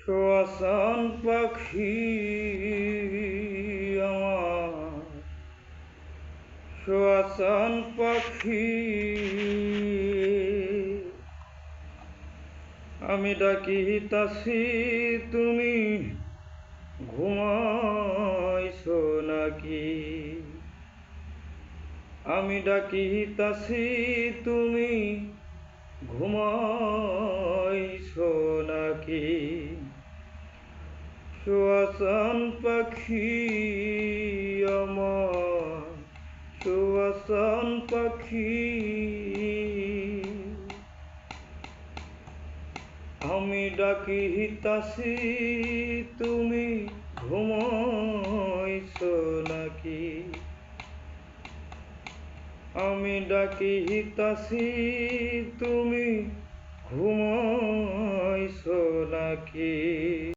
শোয়াসান পাখি আমার, শোয়াসান পাখি আমি ডাকিতাছি তুমি ঘুমাইছো নাকি? আমি ডাকিতাছি তুমি ঘুমাইছো নাকি? শোয়াসান পাখি আমার, শোয়াসান পাখি আমি ডাকিতাছি তুমি ঘুমাইছো নাকি? আমি ডাকিতাছি তুমি ঘুমাইছো নাকি?